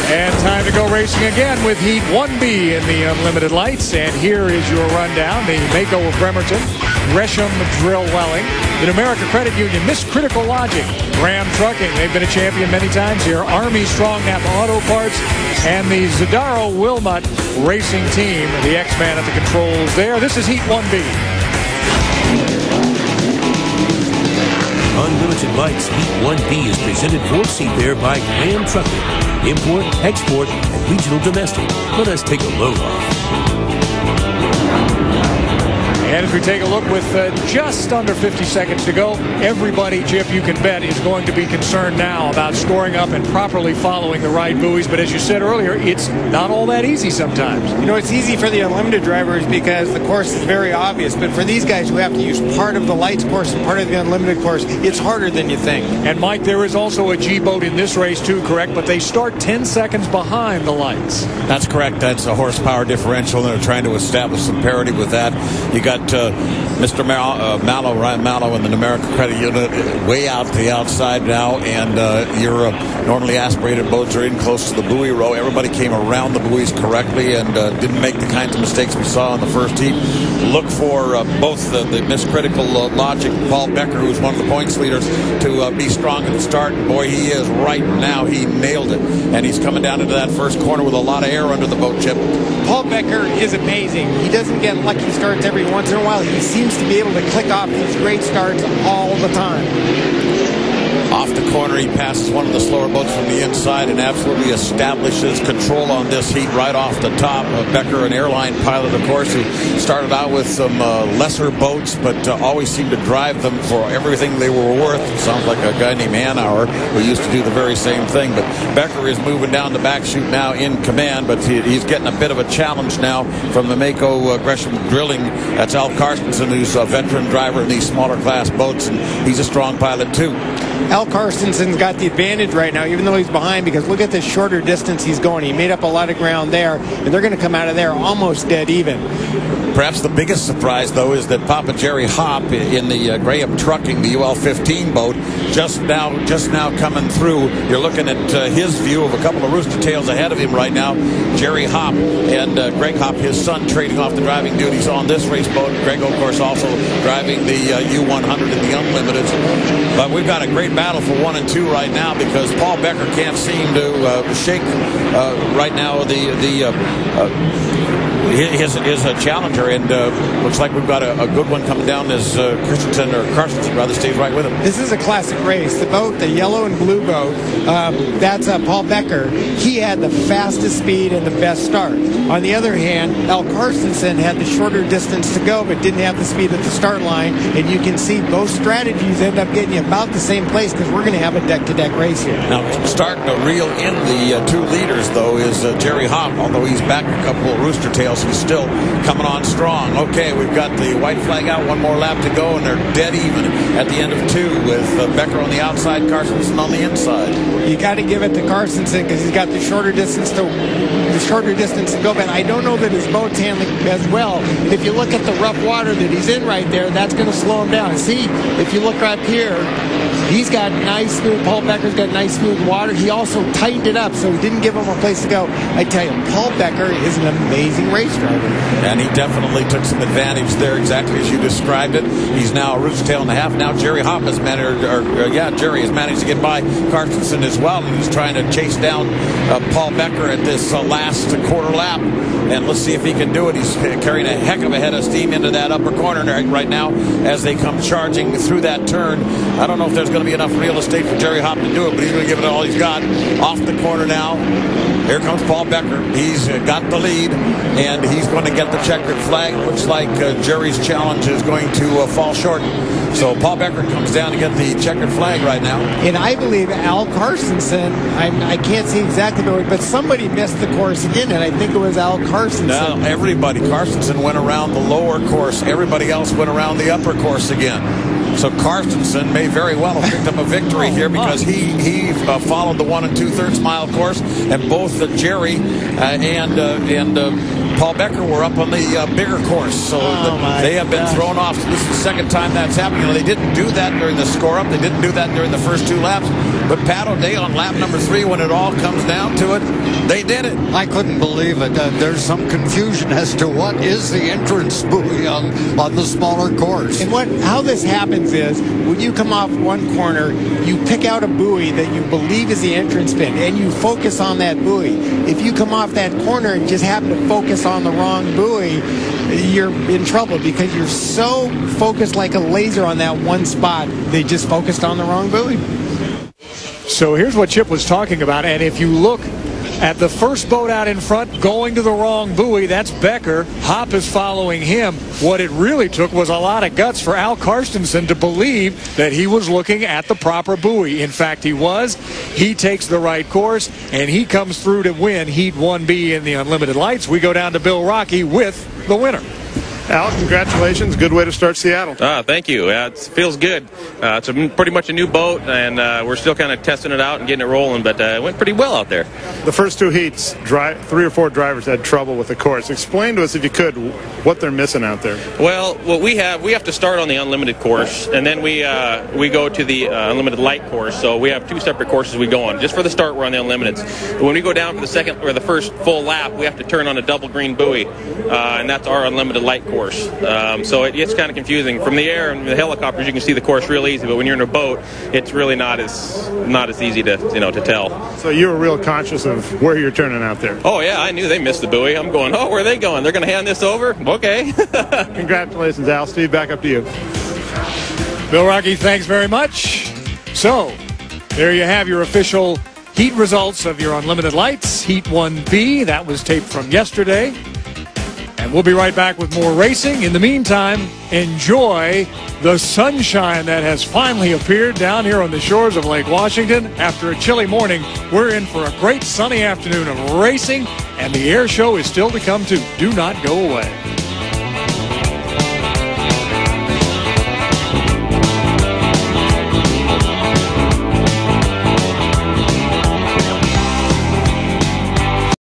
And time to go racing again with Heat 1B in the Unlimited Lights. And here is your rundown. The Mako of Bremerton, Gresham Drill Welling, the Numerica Credit Union, Miss Critical Logic, Graham Trucking. They've been a champion many times here. Army Strong Napa Auto Parts, and the Zadaro Wilmot Racing Team. The X-Man at the controls there. This is Heat 1B. Unlimited Lights Heat 1B is presented for Seafair by Graham Trucking. Import, export, and regional domestic. Let us take a load off. And as we take a look with just under 50 seconds to go, everybody, Chip, you can bet, is going to be concerned now about scoring up and properly following the right buoys. But as you said earlier, it's not all that easy sometimes. You know, it's easy for the Unlimited drivers because the course is very obvious. But for these guys who have to use part of the Lights course and part of the Unlimited course, it's harder than you think. And, Mike, there is also a G-boat in this race, too, correct? But they start 10 seconds behind the Lights. That's correct. That's a horsepower differential, and they're trying to establish some parity with that. You got Mr. Ryan Mallow in the Numerica Credit Unit way out to the outside now, and your normally aspirated boats are in close to the buoy row. Everybody came around the buoys correctly and didn't make the kinds of mistakes we saw in the first heat. Look for both the Miss Critical Logic, Paul Becker, who's one of the points leaders, to be strong at the start. And boy, he is right now. He nailed it, and he's coming down into that first corner with a lot of air under the boat, Chip. Paul Becker is amazing. He doesn't get lucky starts every once in a while. He seems to be able to click off these great starts all the time. Off the corner, he passes one of the slower boats from the inside and absolutely establishes control on this heat right off the top. Becker, an airline pilot, of course, who started out with some lesser boats, but always seemed to drive them for everything they were worth. Sounds like a guy named Hanauer who used to do the very same thing. But Becker is moving down the back chute now in command, but he's getting a bit of a challenge now from the Mako Gresham Drilling. That's Al Carstensen, who's a veteran driver in these smaller class boats, and he's a strong pilot too. Al Carstensen's got the advantage right now, even though he's behind, because look at the shorter distance he's going. He made up a lot of ground there, and they're going to come out of there almost dead even. Perhaps the biggest surprise, though, is that Papa Jerry Hopp in the Graham Trucking, the UL-15 boat, just now coming through. You're looking at his view of a couple of rooster tails ahead of him right now. Jerry Hopp and Greg Hopp, his son, trading off the driving duties on this race boat. Greg, of course, also driving the U100 in the Unlimited. But we've got a great battle for 1 and 2 right now, because Paul Becker can't seem to shake right now his challenger, and looks like we've got a good one coming down as Carstensen rather stays right with him. This is a classic race. The boat, the yellow and blue boat, that's Paul Becker. He had the fastest speed and the best start. On the other hand, Al Carstensen had the shorter distance to go, but didn't have the speed at the start line. And you can see both strategies end up getting you about the same place, because we're going to have a deck-to-deck race here. Now, starting to reel in the two leaders, though, is Jerry Hopp. Although he's back a couple of rooster tails, he's still coming on strong. Okay, we've got the white flag out, one more lap to go, and they're dead even at the end of 2 with Becker on the outside, Carstensen on the inside. You got to give it to Carstensen because he's got the shorter distance to go, but I don't know that his boat's handling as well. And if you look at the rough water that he's in right there, that's going to slow him down. See, if you look right here, he's got nice smooth, Paul Becker's got nice smooth water. He also tightened it up, so he didn't give him a place to go. I tell you, Paul Becker is an amazing race driver. And he definitely took some advantage there, exactly as you described it. He's now a rooster tail and a half. Now Jerry Hopp has managed, Jerry has managed to get by Carstensen as well, and he's trying to chase down Paul Becker at this last quarter lap. And let's see if he can do it. He's carrying a heck of a head of steam into that upper corner right now as they come charging through that turn. I don't know if there's going to be enough real estate for Jerry Hopp to do it, but he's going to give it all he's got. Off the corner now. Here comes Paul Becker. He's got the lead, and he's going to get the checkered flag. Looks like Jerry's challenge is going to fall short. So Paul Becker comes down to get the checkered flag right now. And I believe Al Carstensen, I can't see exactly, but somebody missed the course again, and I think it was Al Carstensen. No, everybody. Carstensen went around the lower course. Everybody else went around the upper course again. So Carstensen may very well have picked up a victory here, because he followed the 1 2/3 mile course, and both Jerry and Paul Becker were up on the bigger course. So they have been thrown off. This is the second time that's happened. They didn't do that during the score-up. They didn't do that during the first 2 laps. But Pat O'Day on lap number 3, when it all comes down to it, they did it. I couldn't believe it. There's some confusion as to what is the entrance buoy on the smaller course. And how this happens is when you come off one corner, you pick out a buoy that you believe is the entrance pin, and you focus on that buoy. If you come off that corner and just happen to focus on the wrong buoy, you're in trouble because you're so focused like a laser on that one spot. They just focused on the wrong buoy. So here's what Chip was talking about, and if you look at the first boat out in front going to the wrong buoy, that's Becker. Hop is following him. What it really took was a lot of guts for Al Karstensen to believe that he was looking at the proper buoy. In fact, he was. He takes the right course, and he comes through to win Heat 1B in the Unlimited Lights. We go down to Bill Rocky with the winner. Al, congratulations. Good way to start Seattle. Thank you. It feels good. It's pretty much a new boat, and we're still kind of testing it out and getting it rolling, but it went pretty well out there. The first 2 heats, 3 or 4 drivers had trouble with the course. Explain to us, if you could, what they're missing out there. Well, what we have to start on the Unlimited course, and then we go to the Unlimited Light course. So we have 2 separate courses we go on. Just for the start, we're on the Unlimiteds. But when we go down for the second or the first full lap, we have to turn on a double green buoy, and that's our Unlimited Light course. So it gets kind of confusing. From the air and the helicopters, you can see the course real easy, but when you're in a boat, it's really not as easy to tell. So you were real conscious of where you're turning out there. Oh yeah, I knew they missed the buoy. I'm going, where are they going? They're going to hand this over? Okay. Congratulations, Al. Steve, back up to you. Bill Rocky, thanks very much. So there you have your official heat results of your Unlimited Lights, Heat 1B. That was taped from yesterday. And we'll be right back with more racing. In the meantime, enjoy the sunshine that has finally appeared down here on the shores of Lake Washington. After a chilly morning, we're in for a great sunny afternoon of racing, and the air show is still to come too. Do not go away.